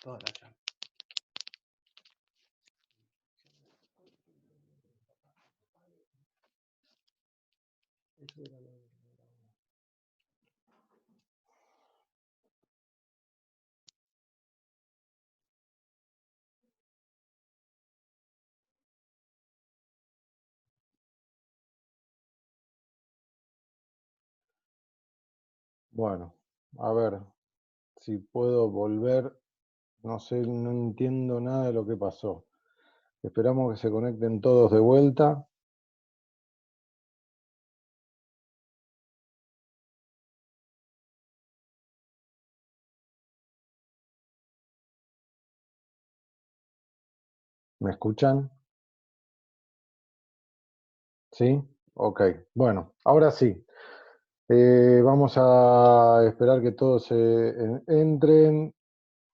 toda la charla. Eso era lo de... Bueno, a ver si puedo volver. No sé, no entiendo nada de lo que pasó. Esperamos que se conecten todos de vuelta. ¿Me escuchan? ¿Sí? Ok. Bueno, ahora sí. Vamos a esperar que todos entren.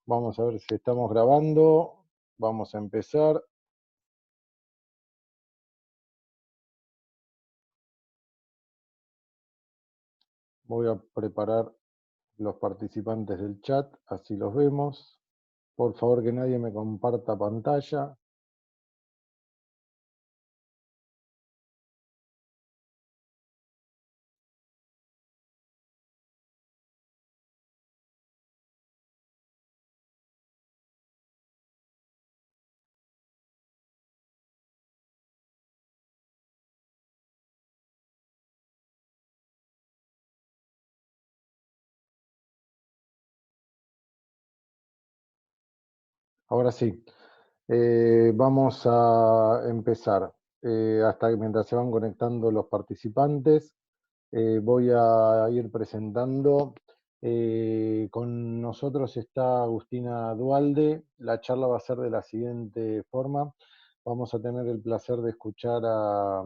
Vamos a ver si estamos grabando. Vamos a empezar. Voy a preparar los participantes del chat, así los vemos. Por favor, que nadie me comparta pantalla. Ahora sí, vamos a empezar. Hasta que mientras se van conectando los participantes, voy a ir presentando. Con nosotros está Agustina Dualde. La charla va a ser de la siguiente forma. Vamos a tener el placer de escuchar a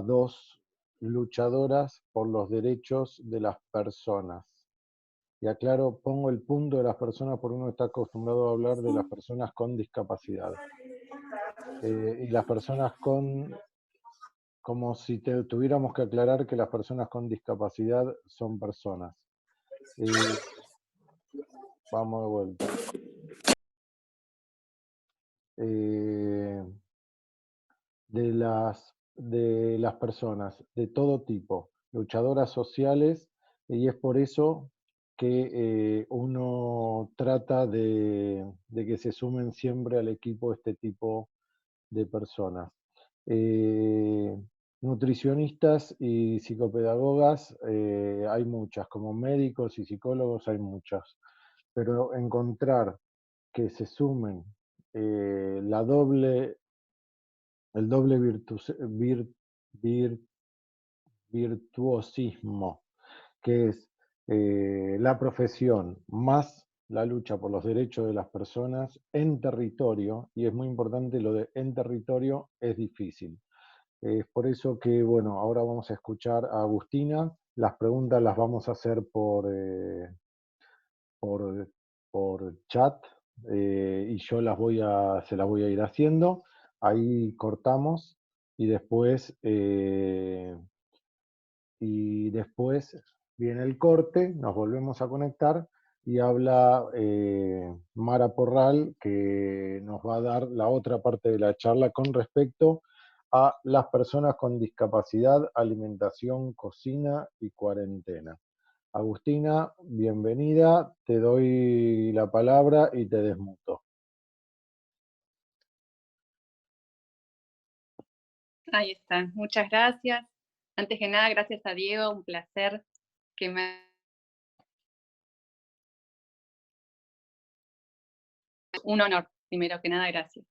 dos luchadoras por los derechos de las personas. Y aclaro, pongo el punto de las personas porque uno está acostumbrado a hablar de las personas con discapacidad. Y las personas con, como si tuviéramos que aclarar que las personas con discapacidad son personas. Vamos de vuelta. De las personas de todo tipo, luchadoras sociales, y es por eso que uno trata de que se sumen siempre al equipo este tipo de personas. Nutricionistas y psicopedagogas hay muchas, como médicos y psicólogos hay muchas, pero encontrar que se sumen el doble virtuosismo, que es la profesión más la lucha por los derechos de las personas en territorio, y es muy importante lo de en territorio, es difícil. Es por eso que, bueno, ahora vamos a escuchar a Agustina. Las preguntas las vamos a hacer por, por chat, y yo se las voy a ir haciendo. Ahí cortamos y después viene el corte, nos volvemos a conectar y habla Mara Porral, que nos va a dar la otra parte de la charla con respecto a las personas con discapacidad, alimentación, cocina y cuarentena. Agustina, bienvenida, te doy la palabra y te desmuto. Ahí está, muchas gracias. Antes que nada, gracias a Diego, un placer que me... Un honor, primero que nada, gracias.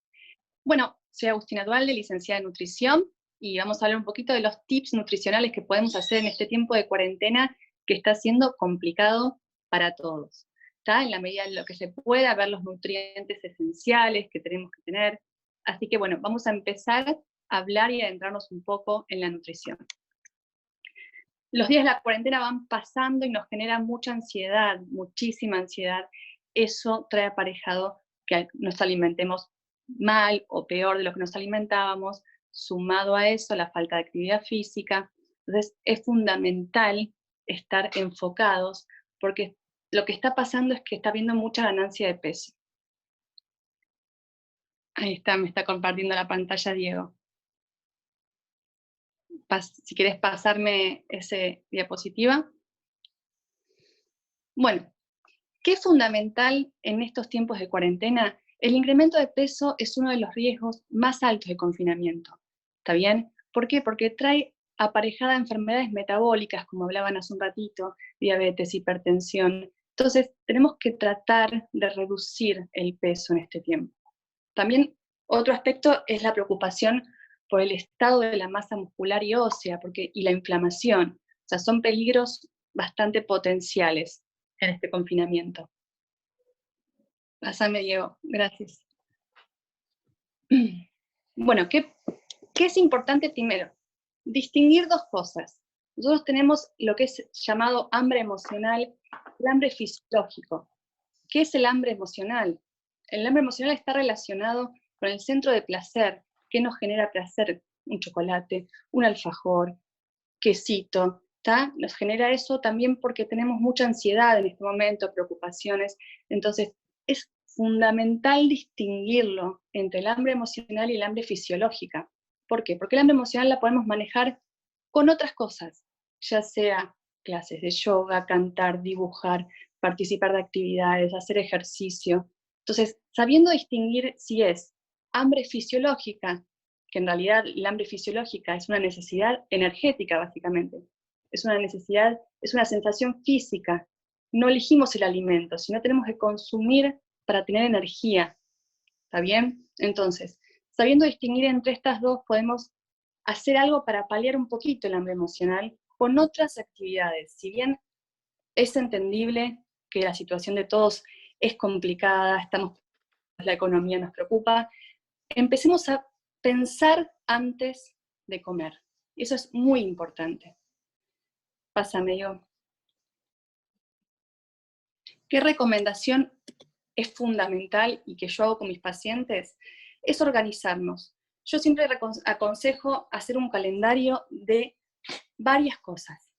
Bueno, soy Agustina Dualde, licenciada en nutrición, y vamos a hablar un poquito de los tips nutricionales que podemos hacer en este tiempo de cuarentena que está siendo complicado para todos. ¿Está? En la medida de lo que se pueda, ver los nutrientes esenciales que tenemos que tener. Así que bueno, vamos a empezar a hablar y a adentrarnos un poco en la nutrición. Los días de la cuarentena van pasando y nos genera mucha ansiedad, muchísima ansiedad. Eso trae aparejado que nos alimentemos mal o peor de lo que nos alimentábamos, sumado a eso la falta de actividad física. Entonces es fundamental estar enfocados porque lo que está pasando es que está habiendo mucha ganancia de peso. Ahí está, me está compartiendo la pantalla Diego. Si querés pasarme esa diapositiva. Bueno, ¿qué es fundamental en estos tiempos de cuarentena? El incremento de peso es uno de los riesgos más altos de confinamiento. ¿Está bien? ¿Por qué? Porque trae aparejada enfermedades metabólicas, como hablaban hace un ratito, diabetes, hipertensión. Entonces, tenemos que tratar de reducir el peso en este tiempo. También otro aspecto es la preocupación por el estado de la masa muscular y ósea y la inflamación. O sea, son peligros bastante potenciales en este confinamiento. Pásame, Diego. Gracias. Bueno, ¿qué es importante primero? Distinguir dos cosas. Nosotros tenemos lo que es llamado hambre emocional y hambre fisiológico. ¿Qué es el hambre emocional? El hambre emocional está relacionado con el centro de placer. ¿Qué nos genera placer? Un chocolate, un alfajor, quesito, ¿tá? Nos genera eso también porque tenemos mucha ansiedad en este momento, preocupaciones. Entonces, es fundamental distinguirlo entre el hambre emocional y el hambre fisiológica. ¿Por qué? Porque el hambre emocional la podemos manejar con otras cosas, ya sea clases de yoga, cantar, dibujar, participar de actividades, hacer ejercicio. Entonces, sabiendo distinguir si es hambre fisiológica, que en realidad el hambre fisiológica es una necesidad energética, básicamente. Es una necesidad, es una sensación física. No elegimos el alimento, sino tenemos que consumir para tener energía. ¿Está bien? Entonces, sabiendo distinguir entre estas dos, podemos hacer algo para paliar un poquito el hambre emocional con otras actividades. Si bien es entendible que la situación de todos es complicada, la economía nos preocupa, empecemos a pensar antes de comer. Eso es muy importante. Pásame yo. ¿Qué recomendación es fundamental y que yo hago con mis pacientes? Es organizarnos. Yo siempre aconsejo hacer un calendario de varias cosas.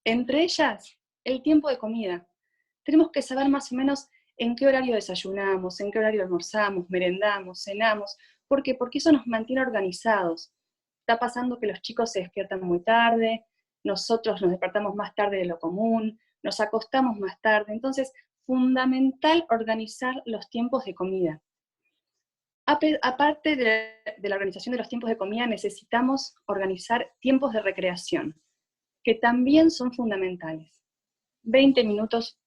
Entre ellas, el tiempo de comida. Tenemos que saber más o menos en qué horario desayunamos, en qué horario almorzamos, merendamos, cenamos. ¿Por qué? Porque eso nos mantiene organizados. Está pasando que los chicos se despiertan muy tarde, nosotros nos despertamos más tarde de lo común, nos acostamos más tarde. Entonces, fundamental organizar los tiempos de comida. Aparte de la organización de los tiempos de comida, necesitamos organizar tiempos de recreación, que también son fundamentales. 20 minutos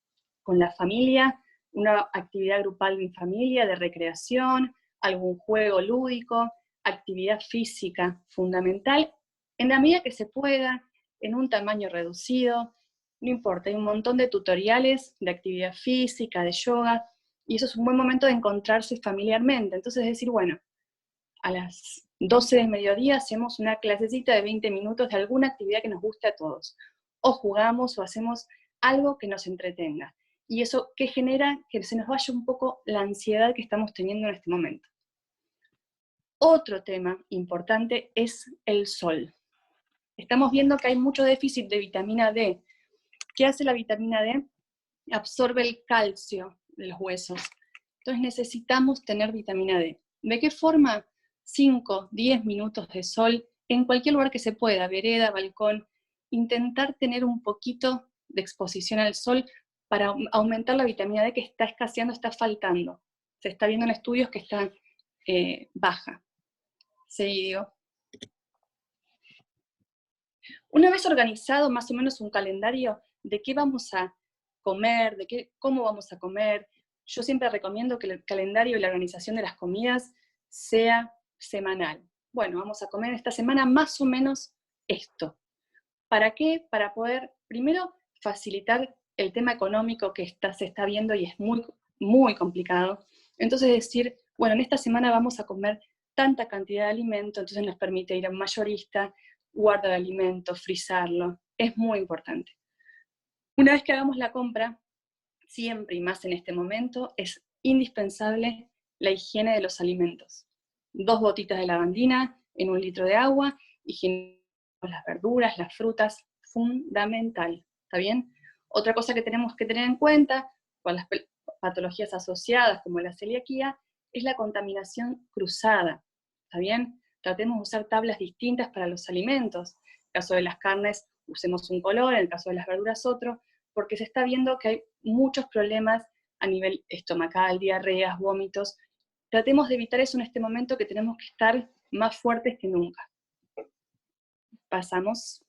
con la familia, una actividad grupal en familia, de recreación, algún juego lúdico, actividad física fundamental, en la medida que se pueda, en un tamaño reducido, no importa, hay un montón de tutoriales de actividad física, de yoga, y eso es un buen momento de encontrarse familiarmente. Entonces decir, bueno, a las 12 del mediodía hacemos una clasecita de 20 minutos de alguna actividad que nos guste a todos, o jugamos o hacemos algo que nos entretenga. Y eso que genera que se nos vaya un poco la ansiedad que estamos teniendo en este momento. Otro tema importante es el sol. Estamos viendo que hay mucho déficit de vitamina D. ¿Qué hace la vitamina D? Absorbe el calcio de los huesos. Entonces necesitamos tener vitamina D. ¿De qué forma? 5, 10 minutos de sol en cualquier lugar que se pueda, vereda, balcón. Intentar tener un poquito de exposición al sol para aumentar la vitamina D que está escaseando, está faltando. Se está viendo en estudios que está baja. Seguido. Una vez organizado más o menos un calendario de qué vamos a comer, cómo vamos a comer, yo siempre recomiendo que el calendario y la organización de las comidas sea semanal. Bueno, vamos a comer esta semana más o menos esto. ¿Para qué? Para poder, primero, facilitar el tema económico que se está viendo y es muy, muy complicado. Entonces decir, bueno, en esta semana vamos a comer tanta cantidad de alimento, entonces nos permite ir a un mayorista, guardar alimento, frizarlo. Es muy importante. Una vez que hagamos la compra, siempre y más en este momento, es indispensable la higiene de los alimentos. 2 gotitas de lavandina en 1 litro de agua, higienizamos las verduras, las frutas, fundamental, ¿está bien? Otra cosa que tenemos que tener en cuenta con las patologías asociadas como la celiaquía es la contaminación cruzada, ¿está bien? Tratemos de usar tablas distintas para los alimentos. En el caso de las carnes, usemos un color, en el caso de las verduras otro, porque se está viendo que hay muchos problemas a nivel estomacal, diarreas, vómitos. Tratemos de evitar eso en este momento, que tenemos que estar más fuertes que nunca. Pasamos.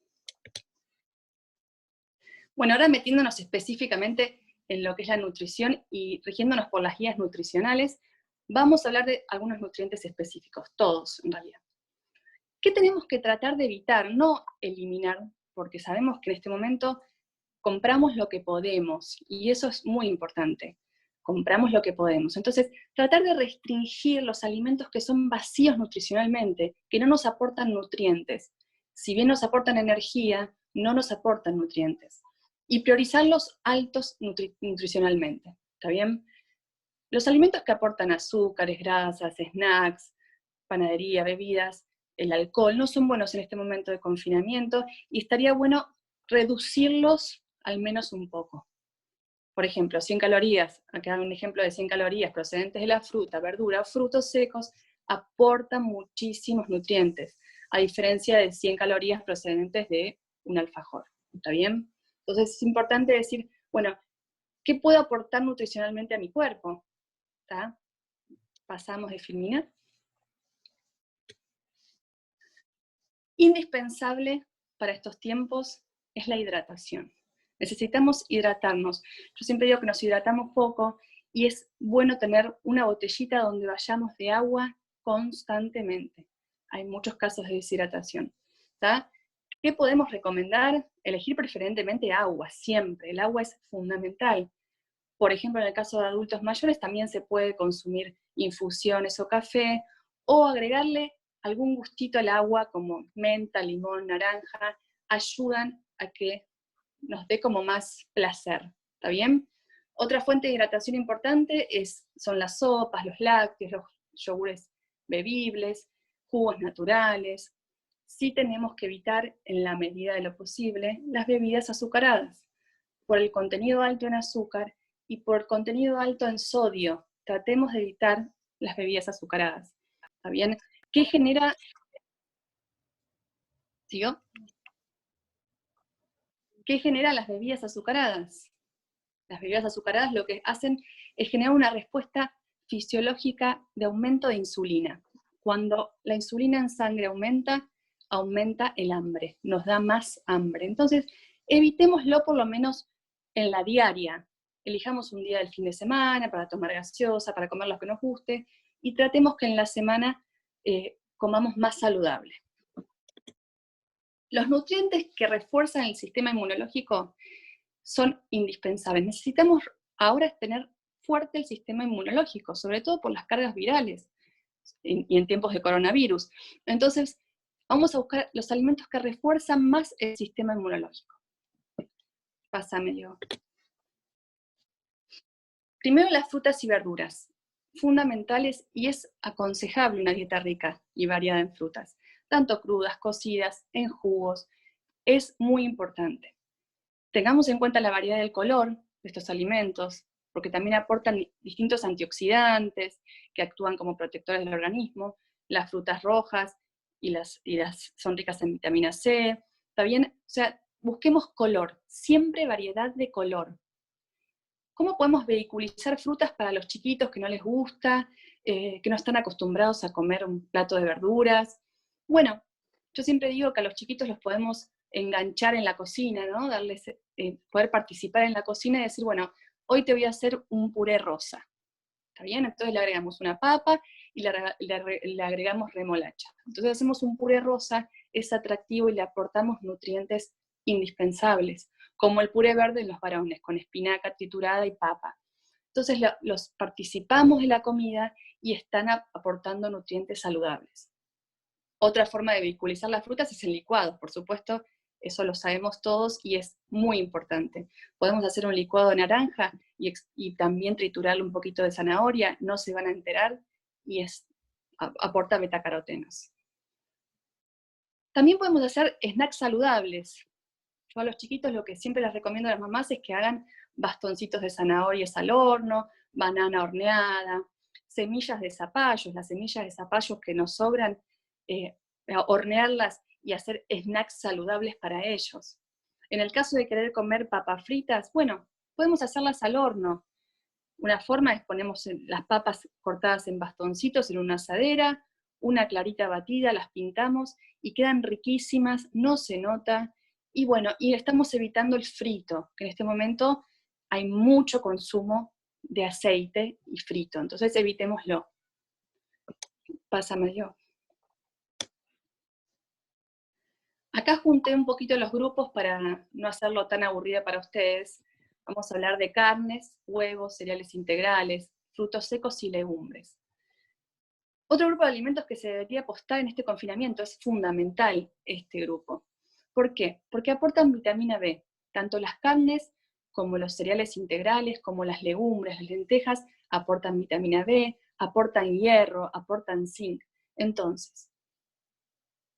Bueno, ahora metiéndonos específicamente en lo que es la nutrición y rigiéndonos por las guías nutricionales, vamos a hablar de algunos nutrientes específicos, todos en realidad. ¿Qué tenemos que tratar de evitar? No eliminar, porque sabemos que en este momento compramos lo que podemos, y eso es muy importante. Compramos lo que podemos. Entonces, tratar de restringir los alimentos que son vacíos nutricionalmente, que no nos aportan nutrientes. Si bien nos aportan energía, no nos aportan nutrientes. Y priorizar los altos nutricionalmente, ¿está bien? Los alimentos que aportan azúcares, grasas, snacks, panadería, bebidas, el alcohol, no son buenos en este momento de confinamiento, y estaría bueno reducirlos al menos un poco. Por ejemplo, 100 calorías, acá hago un ejemplo de 100 calorías procedentes de la fruta, verdura, frutos secos, aportan muchísimos nutrientes, a diferencia de 100 calorías procedentes de un alfajor, ¿está bien? Entonces es importante decir, bueno, ¿qué puedo aportar nutricionalmente a mi cuerpo? ¿Está? Pasamos de Filmina. Indispensable para estos tiempos es la hidratación. Necesitamos hidratarnos. Yo siempre digo que nos hidratamos poco y es bueno tener una botellita donde vayamos de agua constantemente. Hay muchos casos de deshidratación. ¿Tá? ¿Qué podemos recomendar? Elegir preferentemente agua, siempre. El agua es fundamental. Por ejemplo, en el caso de adultos mayores también se puede consumir infusiones o café, o agregarle algún gustito al agua como menta, limón, naranja, ayudan a que nos dé como más placer, ¿está bien? Otra fuente de hidratación importante son las sopas, los lácteos, los yogures bebibles, jugos naturales. Sí tenemos que evitar, en la medida de lo posible, las bebidas azucaradas, por el contenido alto en azúcar y por contenido alto en sodio. Tratemos de evitar las bebidas azucaradas, ¿está bien? ¿Qué genera? ¿Sigo? ¿Qué genera las bebidas azucaradas? Las bebidas azucaradas lo que hacen es generar una respuesta fisiológica de aumento de insulina. Cuando la insulina en sangre aumenta, aumenta el hambre, nos da más hambre. Entonces, evitémoslo por lo menos en la diaria. Elijamos un día del fin de semana para tomar gaseosa, para comer lo que nos guste, y tratemos que en la semana comamos más saludable. Los nutrientes que refuerzan el sistema inmunológico son indispensables. Necesitamos ahora tener fuerte el sistema inmunológico, sobre todo por las cargas virales y en tiempos de coronavirus. Entonces, vamos a buscar los alimentos que refuerzan más el sistema inmunológico. Pásame yo. Primero, las frutas y verduras, fundamentales, y es aconsejable una dieta rica y variada en frutas, tanto crudas, cocidas, en jugos, es muy importante. Tengamos en cuenta la variedad del color de estos alimentos, porque también aportan distintos antioxidantes que actúan como protectores del organismo. Las frutas rojas son ricas en vitamina C. ¿Está bien? O sea, busquemos color, siempre variedad de color. ¿Cómo podemos vehiculizar frutas para los chiquitos que no les gusta, que no están acostumbrados a comer un plato de verduras? Bueno, yo siempre digo que a los chiquitos los podemos enganchar en la cocina, ¿no? Darles, poder participar en la cocina y decir, bueno, hoy te voy a hacer un puré rosa, ¿está bien? Entonces le agregamos una papa y le agregamos remolacha. Entonces hacemos un puré rosa, es atractivo y le aportamos nutrientes indispensables, como el puré verde en los varones, con espinaca triturada y papa. Entonces los participamos de la comida y están aportando nutrientes saludables. Otra forma de vehiculizar las frutas es en licuados, por supuesto, eso lo sabemos todos y es muy importante. Podemos hacer un licuado de naranja y también triturarle un poquito de zanahoria, no se van a enterar, y aporta betacarotenos. También podemos hacer snacks saludables. Yo a los chiquitos lo que siempre les recomiendo a las mamás es que hagan bastoncitos de zanahorias al horno, banana horneada, semillas de zapallos, las semillas de zapallos que nos sobran, hornearlas y hacer snacks saludables para ellos. En el caso de querer comer papas fritas, bueno, podemos hacerlas al horno. Una forma es ponemos las papas cortadas en bastoncitos en una asadera, una clarita batida, las pintamos y quedan riquísimas, no se nota. Y bueno, y estamos evitando el frito, que en este momento hay mucho consumo de aceite y frito, entonces evitémoslo. Pásame yo. Acá junté un poquito los grupos para no hacerlo tan aburrido para ustedes. Vamos a hablar de carnes, huevos, cereales integrales, frutos secos y legumbres. Otro grupo de alimentos que se debería apostar en este confinamiento, es fundamental este grupo. ¿Por qué? Porque aportan vitamina B. Tanto las carnes como los cereales integrales, como las legumbres, las lentejas, aportan vitamina B, aportan hierro, aportan zinc. Entonces,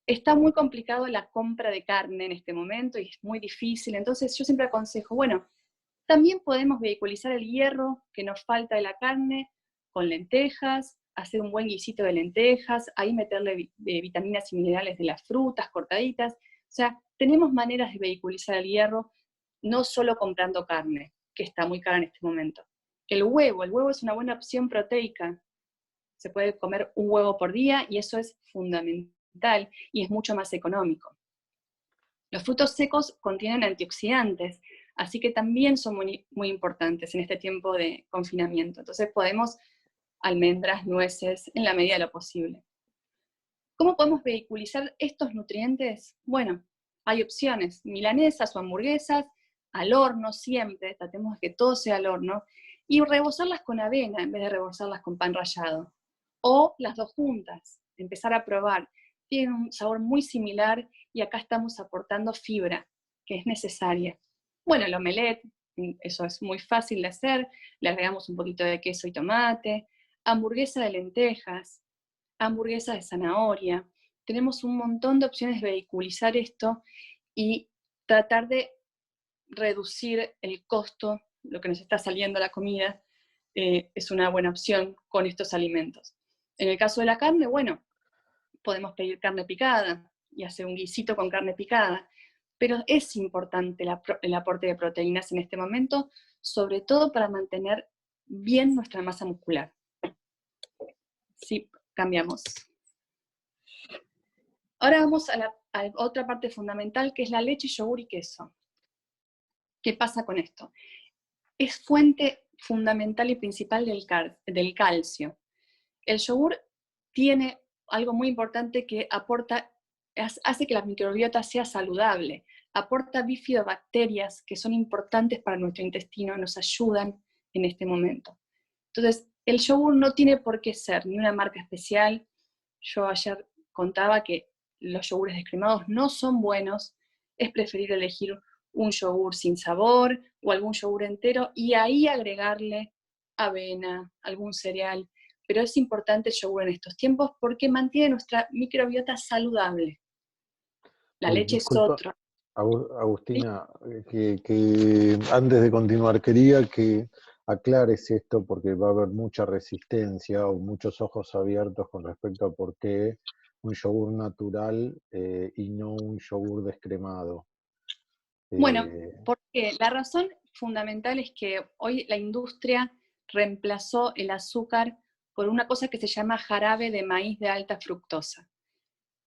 está muy complicado la compra de carne en este momento y es muy difícil, entonces yo siempre aconsejo, bueno, también podemos vehiculizar el hierro que nos falta de la carne con lentejas, hacer un buen guisito de lentejas, ahí meterle vitaminas y minerales de las frutas cortaditas. O sea, tenemos maneras de vehiculizar el hierro, no solo comprando carne, que está muy cara en este momento. El huevo es una buena opción proteica. Se puede comer un huevo por día y eso es fundamental y es mucho más económico. Los frutos secos contienen antioxidantes, así que también son muy, muy importantes en este tiempo de confinamiento. Entonces podemos almendras, nueces, en la medida de lo posible. ¿Cómo podemos vehiculizar estos nutrientes? Bueno, hay opciones, milanesas o hamburguesas, al horno siempre, tratemos de que todo sea al horno, y rebozarlas con avena en vez de rebozarlas con pan rallado. O las dos juntas, empezar a probar. Tienen un sabor muy similar y acá estamos aportando fibra, que es necesaria. Bueno, el omelette, eso es muy fácil de hacer, le agregamos un poquito de queso y tomate, hamburguesa de lentejas, hamburguesa de zanahoria. Tenemos un montón de opciones de vehiculizar esto y tratar de reducir el costo, lo que nos está saliendo a la comida, es una buena opción con estos alimentos. En el caso de la carne, bueno, podemos pedir carne picada y hacer un guisito con carne picada, pero es importante el aporte de proteínas en este momento, sobre todo para mantener bien nuestra masa muscular. Sí, cambiamos. Ahora vamos a otra parte fundamental, que es la leche, yogur y queso. ¿Qué pasa con esto? Es fuente fundamental y principal del calcio. El yogur tiene algo muy importante que hace que la microbiota sea saludable, aporta bifidobacterias que son importantes para nuestro intestino, nos ayudan en este momento. Entonces, el yogur no tiene por qué ser ni una marca especial. Yo ayer contaba que los yogures descremados no son buenos, es preferible elegir un yogur sin sabor o algún yogur entero y ahí agregarle avena, algún cereal. Pero es importante el yogur en estos tiempos porque mantiene nuestra microbiota saludable. La leche es Disculpa, otro. ¿Sí? Agustina, que antes de continuar quería que aclares esto porque va a haber mucha resistencia o muchos ojos abiertos con respecto a por qué un yogur natural y no un yogur descremado. Bueno, Eh, porque la razón fundamental es que hoy la industria reemplazó el azúcar por una cosa que se llama jarabe de maíz de alta fructosa.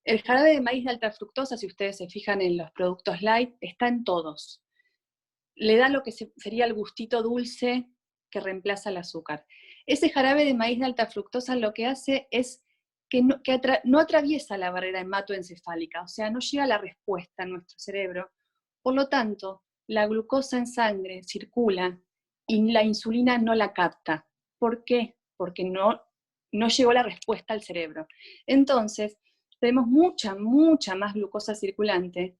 El jarabe de maíz de alta fructosa, si ustedes se fijan en los productos light, está en todos. Le da lo que sería el gustito dulce que reemplaza el azúcar. Ese jarabe de maíz de alta fructosa lo que hace es que no atraviesa la barrera hematoencefálica, o sea, no llega a la respuesta a nuestro cerebro. Por lo tanto, la glucosa en sangre circula y la insulina no la capta. ¿Por qué? Porque no llegó la respuesta al cerebro. Entonces, tenemos mucha más glucosa circulante,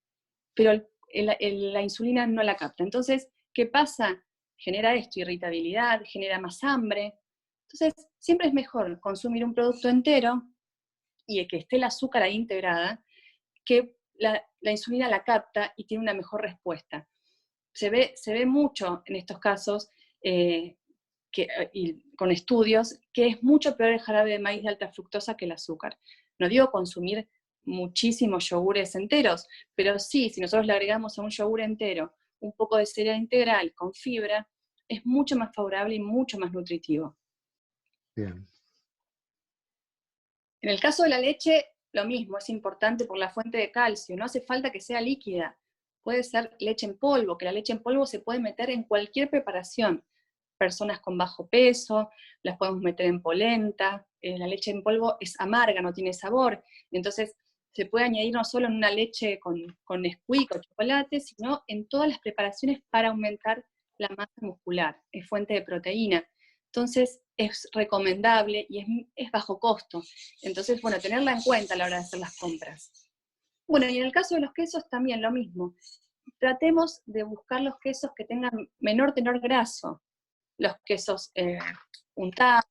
pero la insulina no la capta. Entonces, ¿qué pasa? Genera esto, irritabilidad, genera más hambre. Entonces, siempre es mejor consumir un producto entero y que esté el azúcar ahí integrada, que la insulina la capta y tiene una mejor respuesta. Se ve mucho en estos casos que y con estudios, que es mucho peor el jarabe de maíz de alta fructosa que el azúcar. No digo consumir muchísimos yogures enteros, pero sí, si nosotros le agregamos a un yogur entero un poco de cereal integral con fibra, es mucho más favorable y mucho más nutritivo. Bien. En el caso de la leche, lo mismo, es importante por la fuente de calcio, no hace falta que sea líquida, puede ser leche en polvo, que la leche en polvo se puede meter en cualquier preparación. Personas con bajo peso, las podemos meter en polenta, la leche en polvo es amarga, no tiene sabor, entonces se puede añadir no solo en una leche con Nesquik o chocolate, sino en todas las preparaciones para aumentar la masa muscular, es fuente de proteína. Entonces es recomendable y es bajo costo. Entonces, bueno, tenerla en cuenta a la hora de hacer las compras. Bueno, y en el caso de los quesos también lo mismo. Tratemos de buscar los quesos que tengan menor tenor graso. Los quesos untados,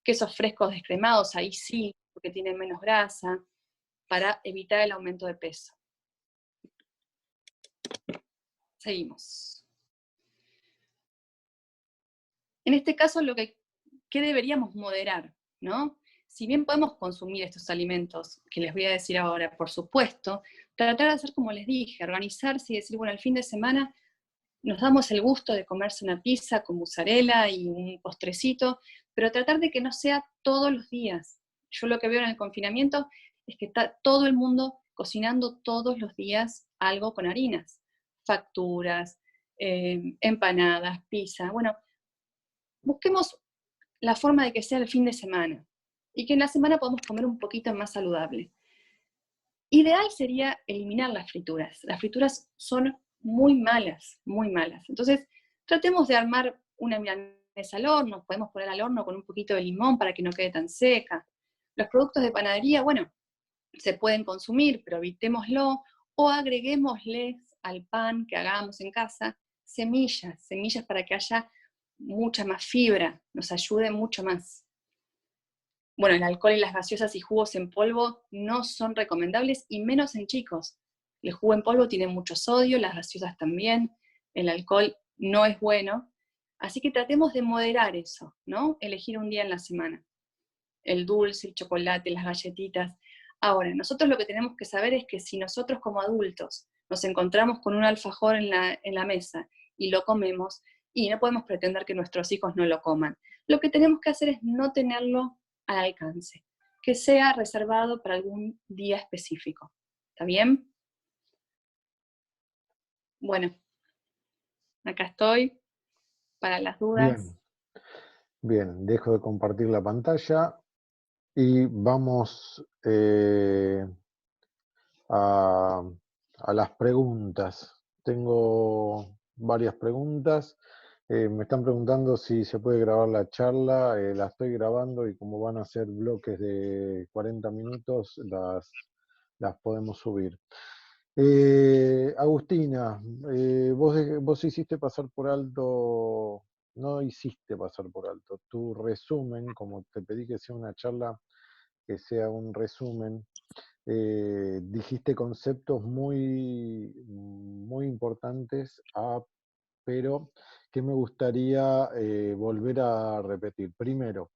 quesos frescos descremados, ahí sí, porque tienen menos grasa, para evitar el aumento de peso. Seguimos. En este caso, ¿qué deberíamos moderar? ¿No? Si bien podemos consumir estos alimentos, que les voy a decir ahora, por supuesto, tratar de hacer como les dije, organizarse y decir, bueno, el fin de semana nos damos el gusto de comerse una pizza con mozzarella y un postrecito, pero tratar de que no sea todos los días. Yo lo que veo en el confinamiento es que está todo el mundo cocinando todos los días algo con harinas, facturas, empanadas, pizza. Bueno, busquemos la forma de que sea el fin de semana y que en la semana podamos comer un poquito más saludable. Ideal sería eliminar las frituras. Las frituras son muy malas, muy malas. Entonces, tratemos de armar una milanesa al horno, podemos poner al horno con un poquito de limón para que no quede tan seca. Los productos de panadería, bueno, se pueden consumir, pero evitémoslo, o agreguémosles al pan que hagamos en casa semillas para que haya mucha más fibra, nos ayude mucho más. Bueno, el alcohol y las gaseosas y jugos en polvo no son recomendables, y menos en chicos. El jugo en polvo tiene mucho sodio, las gaseosas también, el alcohol no es bueno, así que tratemos de moderar eso, ¿no? Elegir un día en la semana. El dulce, el chocolate, las galletitas. Ahora, nosotros lo que tenemos que saber es que si nosotros como adultos nos encontramos con un alfajor en la mesa y lo comemos, y no podemos pretender que nuestros hijos no lo coman. Lo que tenemos que hacer es no tenerlo al alcance, que sea reservado para algún día específico. ¿Está bien? Bueno, acá estoy para las dudas. Bien, bien, dejo de compartir la pantalla y vamos a, a las preguntas. Tengo varias preguntas. Me están preguntando si se puede grabar la charla. La estoy grabando y como van a ser bloques de 40 minutos, las podemos subir. Agustina, vos hiciste pasar por alto, no hiciste pasar por alto, tu resumen, como te pedí que sea una charla, que sea un resumen. Dijiste conceptos muy importantes, pero que me gustaría volver a repetir. Primero,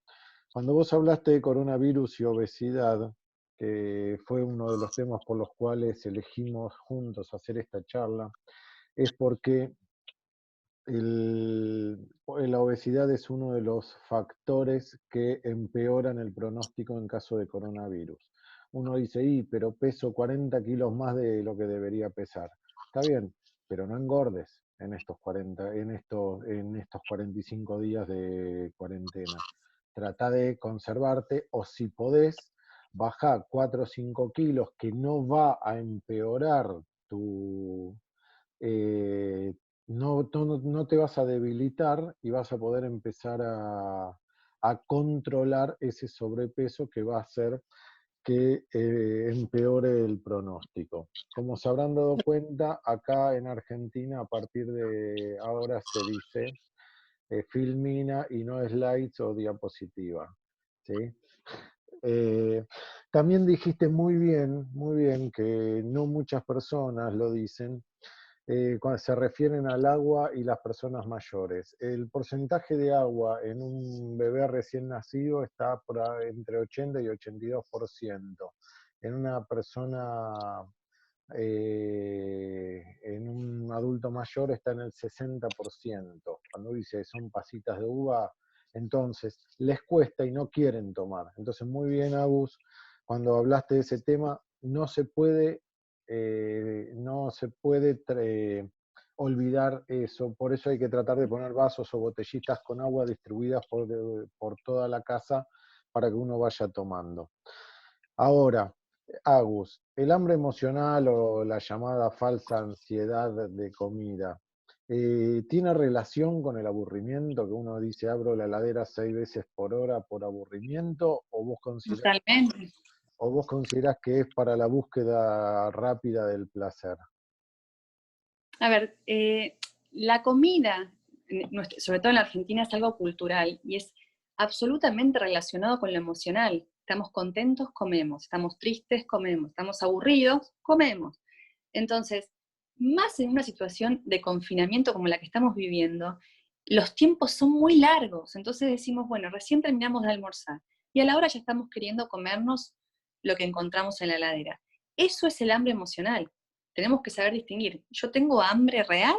cuando vos hablaste de coronavirus y obesidad, que fue uno de los temas por los cuales elegimos juntos hacer esta charla, es porque la obesidad es uno de los factores que empeoran el pronóstico en caso de coronavirus. Uno dice, pero peso 40 kilos más de lo que debería pesar. Está bien, pero no engordes en estos 45 días de cuarentena. Trata de conservarte, o si podés, bajar 4 o 5 kilos, que no va a empeorar tu, eh, no te vas a debilitar y vas a poder empezar a controlar ese sobrepeso que va a hacer que empeore el pronóstico. Como se habrán dado cuenta, acá en Argentina a partir de ahora se dice filmina y no slides o diapositiva. ¿Sí? Eh, También dijiste muy bien que no muchas personas lo dicen, cuando se refieren al agua y las personas mayores. El porcentaje de agua en un bebé recién nacido está entre 80 y 82%. En una persona, en un adulto mayor está en el 60%. Cuando dice son pasitas de uva, entonces les cuesta y no quieren tomar. Entonces, muy bien, Agus, cuando hablaste de ese tema, no se puede olvidar eso, por eso hay que tratar de poner vasos o botellitas con agua distribuidas por toda la casa para que uno vaya tomando. Ahora, Agus, el hambre emocional o la llamada falsa ansiedad de comida, ¿tiene relación con el aburrimiento? Que uno dice abro la heladera 6 veces por hora por aburrimiento, Totalmente. o vos considerás que es para la búsqueda rápida del placer. A ver, la comida, sobre todo en la Argentina, es algo cultural y es absolutamente relacionado con lo emocional. Estamos contentos, comemos. Estamos tristes, comemos. Estamos aburridos, comemos. Entonces, más en una situación de confinamiento como la que estamos viviendo, los tiempos son muy largos. Entonces decimos, bueno, recién terminamos de almorzar y a la hora ya estamos queriendo comernos lo que encontramos en la heladera. Eso es el hambre emocional. Tenemos que saber distinguir, ¿yo tengo hambre real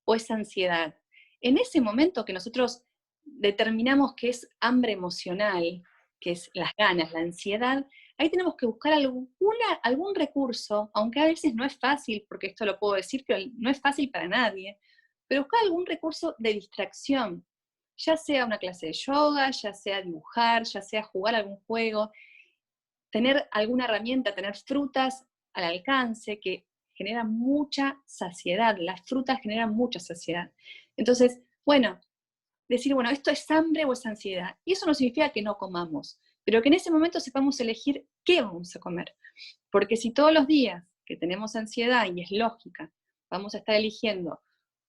o es ansiedad? En ese momento que nosotros determinamos que es hambre emocional, que es las ganas, la ansiedad, ahí tenemos que buscar algún recurso, aunque a veces no es fácil, porque esto lo puedo decir, pero no es fácil para nadie, pero buscar algún recurso de distracción, ya sea una clase de yoga, ya sea dibujar, ya sea jugar algún juego, tener alguna herramienta, tener frutas al alcance que generan mucha saciedad. Las frutas generan mucha saciedad. Entonces, bueno, decir, bueno, ¿esto es hambre o es ansiedad? Y eso no significa que no comamos, pero que en ese momento sepamos elegir qué vamos a comer. Porque si todos los días que tenemos ansiedad, y es lógica, vamos a estar eligiendo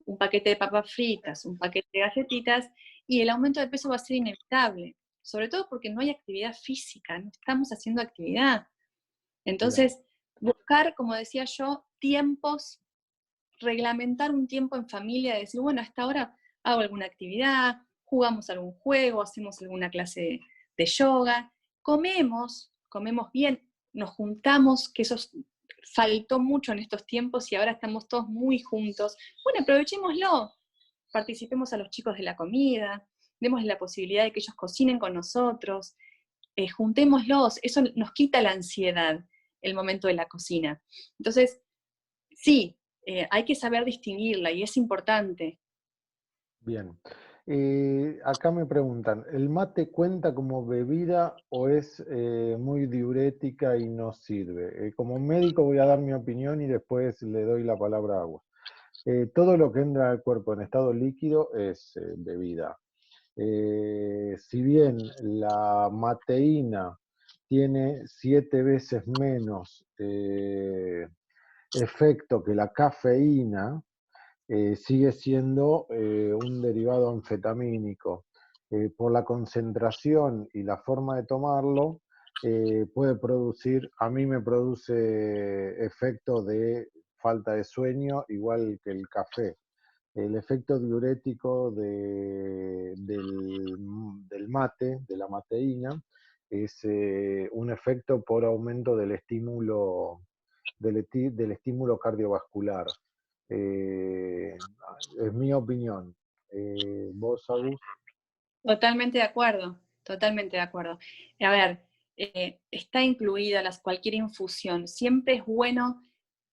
un paquete de papas fritas, un paquete de galletitas, y el aumento de peso va a ser inevitable, sobre todo porque no hay actividad física, no estamos haciendo actividad. Bien. Entonces, buscar, como decía yo, tiempos, reglamentar un tiempo en familia, de decir, bueno, hasta ahora hago alguna actividad, jugamos algún juego, hacemos alguna clase de yoga, comemos bien, nos juntamos, que eso faltó mucho en estos tiempos y ahora estamos todos muy juntos. Bueno, aprovechémoslo, participemos a los chicos de la comida, démosles la posibilidad de que ellos cocinen con nosotros, juntémoslos, eso nos quita la ansiedad, el momento de la cocina. Entonces, sí, hay que saber distinguirla y es importante. Bien. Acá me preguntan, ¿el mate cuenta como bebida o es muy diurética y no sirve? Como médico voy a dar mi opinión y después le doy la palabra a Agua. Todo lo que entra al cuerpo en estado líquido es bebida. Si bien la mateína tiene 7 veces menos efecto que la cafeína, sigue siendo un derivado anfetamínico. Por la concentración y la forma de tomarlo, puede producir, a mí me produce efecto de falta de sueño, igual que el café. El efecto diurético del mate, de la mateína, es un efecto por aumento del estímulo cardiovascular. Eh, es mi opinión. ¿Vos, Agus? Totalmente de acuerdo, totalmente de acuerdo. A ver, está incluida cualquier infusión. Siempre es bueno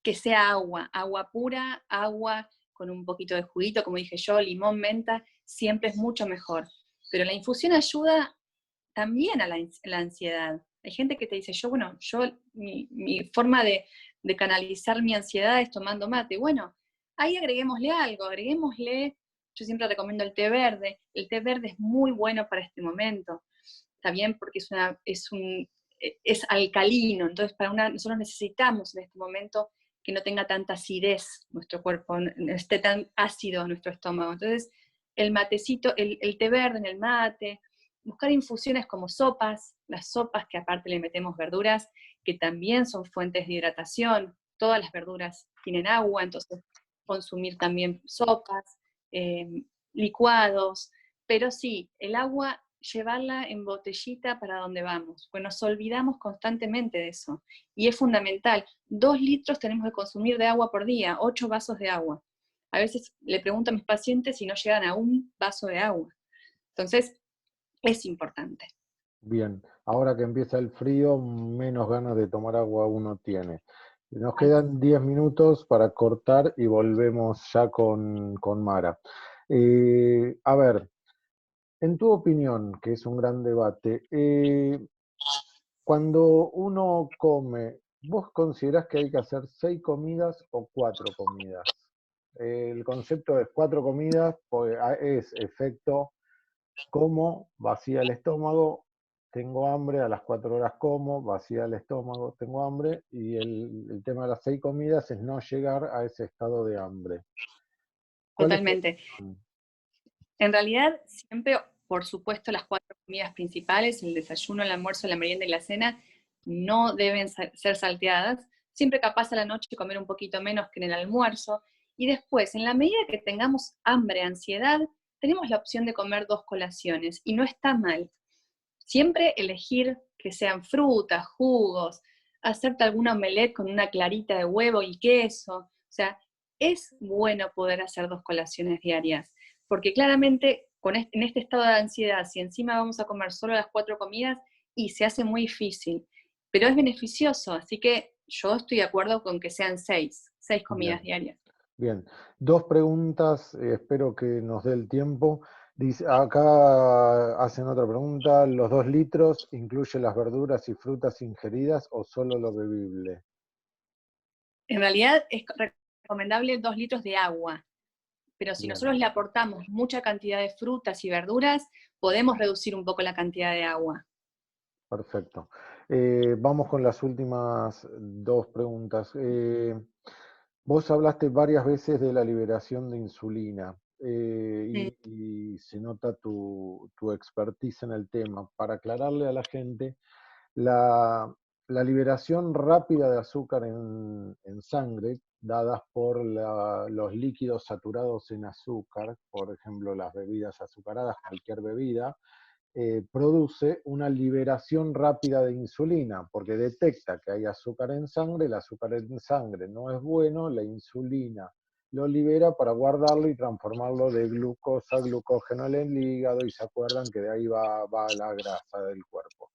que sea agua, agua pura, agua con un poquito de juguito, como dije yo, limón, menta, siempre es mucho mejor. Pero la infusión ayuda también a la ansiedad. Hay gente que te dice, mi forma de canalizar mi ansiedad es tomando mate. Bueno, ahí agreguémosle algo, yo siempre recomiendo el té verde. El té verde es muy bueno para este momento, está bien, porque es alcalino, entonces nosotros necesitamos en este momento que no tenga tanta acidez nuestro cuerpo, no esté tan ácido nuestro estómago. Entonces, el matecito, el té verde en el mate, buscar infusiones como sopas, las sopas que aparte le metemos verduras, que también son fuentes de hidratación, todas las verduras tienen agua, entonces consumir también sopas, licuados, pero sí, el agua, llevarla en botellita para donde vamos, pues nos olvidamos constantemente de eso, y es fundamental. 2 litros tenemos que consumir de agua por día, 8 vasos de agua. A veces le pregunto a mis pacientes si no llegan a un vaso de agua. Entonces, es importante. Bien, ahora que empieza el frío, menos ganas de tomar agua uno tiene. Nos Ay, quedan 10 minutos para cortar y volvemos ya con Mara. A ver, en tu opinión, que es un gran debate, cuando uno come, ¿vos considerás que hay que hacer 6 comidas o 4 comidas? El concepto es 4 comidas, pues, es efecto como, vacía el estómago, tengo hambre, a las 4 horas como, vacía el estómago, tengo hambre, y el tema de las 6 comidas es no llegar a ese estado de hambre. ¿Cuál es tu totalmente. opinión? En realidad, siempre, por supuesto, las 4 comidas principales, el desayuno, el almuerzo, la merienda y la cena, no deben ser salteadas. Siempre capaz a la noche comer un poquito menos que en el almuerzo. Y después, en la medida que tengamos hambre, ansiedad, tenemos la opción de comer 2 colaciones. Y no está mal. Siempre elegir que sean frutas, jugos, hacerte alguna omelette con una clarita de huevo y queso. O sea, es bueno poder hacer 2 colaciones diarias, porque claramente en este estado de ansiedad, si encima vamos a comer solo las 4 comidas, y se hace muy difícil, pero es beneficioso, así que yo estoy de acuerdo con que sean 6 comidas Bien. diarias. Bien, 2 preguntas, espero que nos dé el tiempo. Dice, acá hacen otra pregunta, ¿los 2 litros incluye las verduras y frutas ingeridas o solo lo bebible? En realidad es recomendable 2 litros de agua, pero si Bien, nosotros le aportamos mucha cantidad de frutas y verduras, podemos reducir un poco la cantidad de agua. perfecto. Vamos con las últimas 2 preguntas. Vos hablaste varias veces de la liberación de insulina, Mm. y se nota tu expertise en el tema. Para aclararle a la gente, La, la liberación rápida de azúcar en sangre, dadas por los líquidos saturados en azúcar, por ejemplo, las bebidas azucaradas, cualquier bebida, produce una liberación rápida de insulina, porque detecta que hay azúcar en sangre, el azúcar en sangre no es bueno, la insulina lo libera para guardarlo y transformarlo de glucosa a glucógeno en el hígado, y se acuerdan que de ahí va la grasa del cuerpo.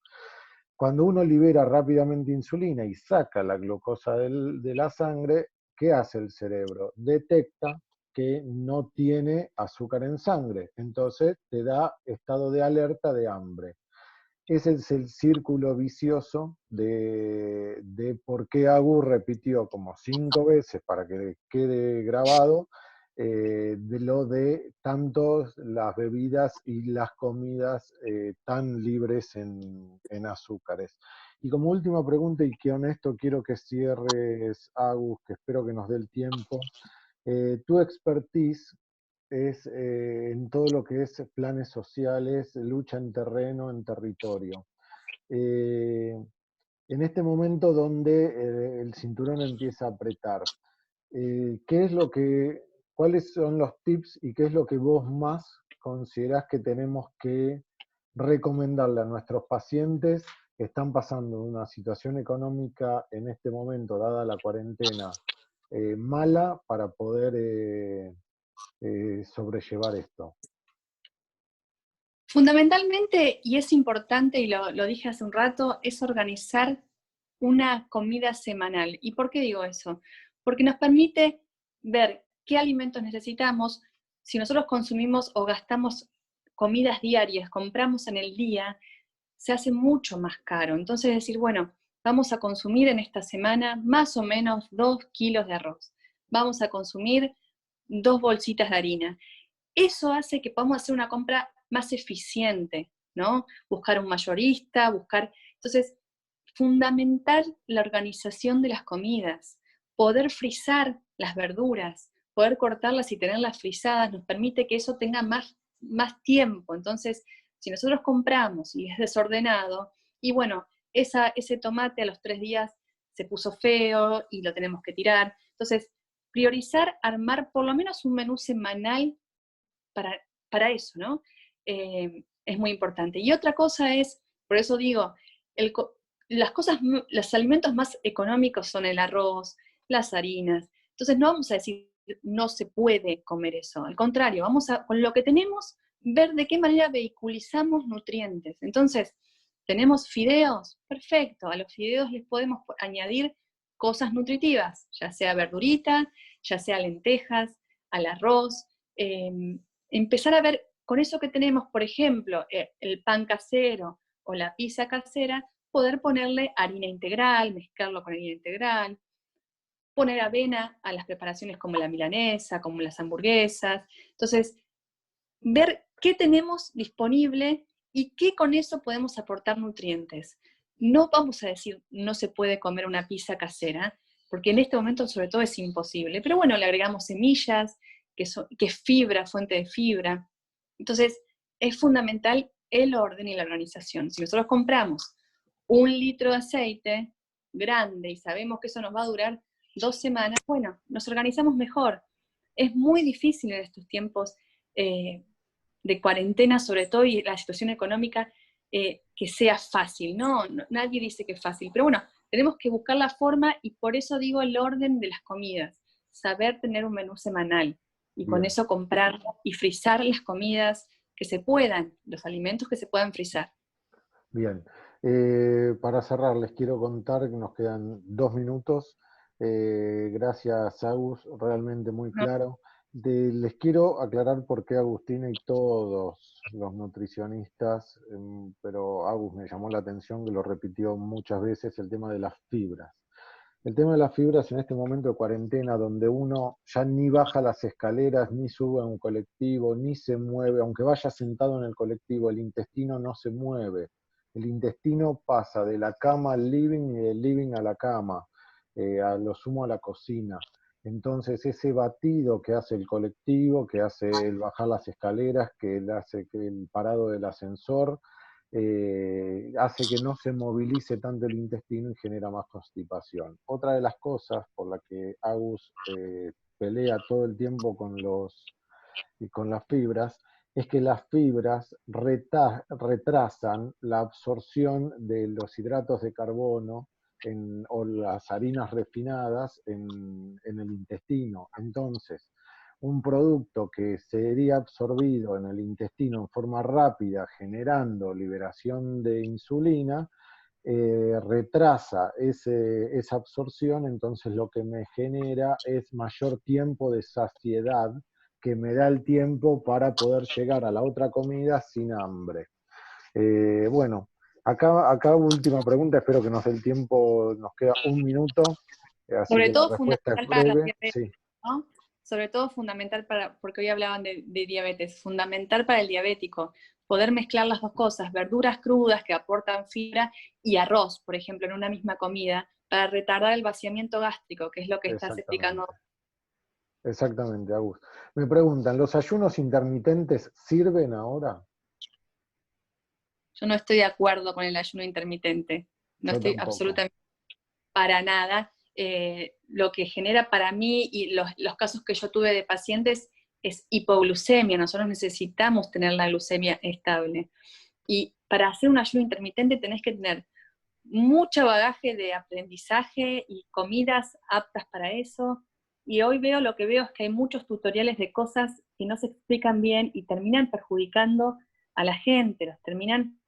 Cuando uno libera rápidamente insulina y saca la glucosa de la sangre, ¿qué hace el cerebro? Detecta que no tiene azúcar en sangre, entonces te da estado de alerta de hambre. Ese es el círculo vicioso de por qué Agus repitió como 5 veces para que quede grabado, de lo de tanto las bebidas y las comidas tan libres en azúcares. Y como última pregunta, y que honesto quiero que cierres, Agus, que espero que nos dé el tiempo, tu expertise es en todo lo que es planes sociales, lucha en terreno, en territorio. Eh, en este momento donde el cinturón empieza a apretar, ¿qué es lo cuáles son los tips y qué es lo que vos más considerás que tenemos que recomendarle a nuestros pacientes que están pasando una situación económica en este momento, dada la cuarentena, mala, para poder sobrellevar esto? Fundamentalmente, y es importante, y lo dije hace un rato, es organizar una comida semanal. ¿Y por qué digo eso? Porque nos permite ver qué alimentos necesitamos. Si nosotros consumimos o gastamos comidas diarias, compramos en el día, se hace mucho más caro. Entonces decir, bueno, vamos a consumir en esta semana más o menos 2 kilos de arroz. Vamos a consumir 2 bolsitas de harina. Eso hace que podamos hacer una compra más eficiente, ¿no? Buscar un mayorista, Entonces, fundamental la organización de las comidas, poder frizar las verduras, poder cortarlas y tenerlas frisadas, nos permite que eso tenga más tiempo. Entonces, si nosotros compramos y es desordenado, y bueno, ese tomate a los 3 días se puso feo y lo tenemos que tirar. Entonces, priorizar, armar por lo menos un menú semanal para eso, ¿no? Es muy importante. Y otra cosa es, por eso digo, los alimentos más económicos son el arroz, las harinas. Entonces no vamos a decir no se puede comer eso. Al contrario, vamos a, con lo que tenemos, ver de qué manera vehiculizamos nutrientes. Entonces, ¿tenemos fideos? Perfecto. A los fideos les podemos añadir cosas nutritivas, ya sea verdurita, ya sea lentejas, al arroz. Empezar a ver con eso que tenemos, por ejemplo, el pan casero o la pizza casera, poder ponerle harina integral, mezclarlo con harina integral, poner avena a las preparaciones como la milanesa, como las hamburguesas. Entonces, ver qué tenemos disponible y qué con eso podemos aportar nutrientes. No vamos a decir no se puede comer una pizza casera, porque en este momento sobre todo es imposible, pero bueno, le agregamos semillas, que es fibra, fuente de fibra. Entonces, es fundamental el orden y la organización. Si nosotros compramos 1 litro de aceite grande y sabemos que eso nos va a durar 2 semanas, bueno, nos organizamos mejor. Es muy difícil en estos tiempos de cuarentena, sobre todo, y la situación económica, que sea fácil, ¿no? Nadie dice que es fácil, pero bueno, tenemos que buscar la forma, y por eso digo el orden de las comidas, saber tener un menú semanal, y con Bien, eso comprar y frizar las comidas que se puedan, los alimentos que se puedan frizar. bien. Para cerrar, les quiero contar que nos quedan 2 minutos. Gracias, Agus, realmente muy ¿No? claro. Les quiero aclarar por qué Agustina y todos los nutricionistas, pero Agus me llamó la atención que lo repitió muchas veces, el tema de las fibras. El tema de las fibras en este momento de cuarentena, donde uno ya ni baja las escaleras, ni sube a un colectivo, ni se mueve, aunque vaya sentado en el colectivo, el intestino no se mueve. El intestino pasa de la cama al living y del living a la cama, a lo sumo a la cocina. Entonces ese batido que hace el colectivo, que hace el bajar las escaleras, que hace que el parado del ascensor, hace que no se movilice tanto el intestino y genera más constipación. Otra de las cosas por la que Agus pelea todo el tiempo con las fibras es que las fibras retrasan la absorción de los hidratos de carbono o las harinas refinadas en el intestino. Entonces, un producto que sería absorbido en el intestino en forma rápida, generando liberación de insulina, retrasa esa absorción, entonces lo que me genera es mayor tiempo de saciedad, que me da el tiempo para poder llegar a la otra comida sin hambre. Bueno, acá última pregunta, espero que nos dé el tiempo, nos queda 1 minuto, así Sobre que la todo respuesta es fundamental para los breve. diabetes, Sí, ¿no? Sobre todo fundamental porque hoy hablaban de diabetes, fundamental para el diabético, poder mezclar las dos cosas, verduras crudas que aportan fibra y arroz, por ejemplo, en una misma comida, para retardar el vaciamiento gástrico, que es lo que estás explicando. exactamente. Exactamente, Agus. Me preguntan, ¿los ayunos intermitentes sirven ahora? Yo no estoy de acuerdo con el ayuno intermitente, no Yo estoy tampoco. absolutamente para nada. Lo que genera para mí y los casos que yo tuve de pacientes es hipoglucemia. Nosotros necesitamos tener la glucemia estable. Y para hacer un ayuno intermitente tenés que tener mucho bagaje de aprendizaje y comidas aptas para eso. Y hoy lo que veo es que hay muchos tutoriales de cosas que no se explican bien y terminan perjudicando a la gente, les terminan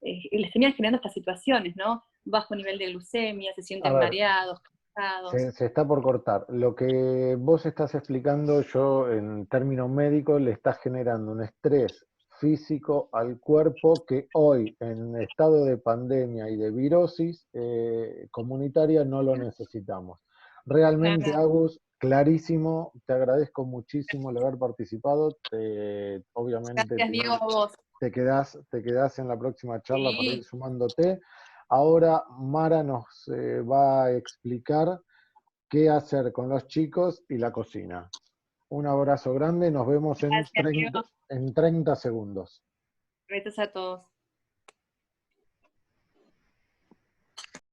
generando estas situaciones, ¿no? Bajo nivel de glucemia, se A sienten ver, mareados, cansados. se está por cortar. Lo que vos estás explicando, yo en términos médicos le estás generando un estrés físico al cuerpo que hoy, en estado de pandemia y de virosis comunitaria, no lo necesitamos. Realmente, Claro. Agus, clarísimo, te agradezco muchísimo el haber participado. Obviamente Gracias, Diego, a vos. te quedás en la próxima charla para ir Sí, sumándote. Ahora Mara nos va a explicar qué hacer con los chicos y la cocina. Un abrazo grande, nos vemos gracias, Diego. en 30 segundos. Besos a todos.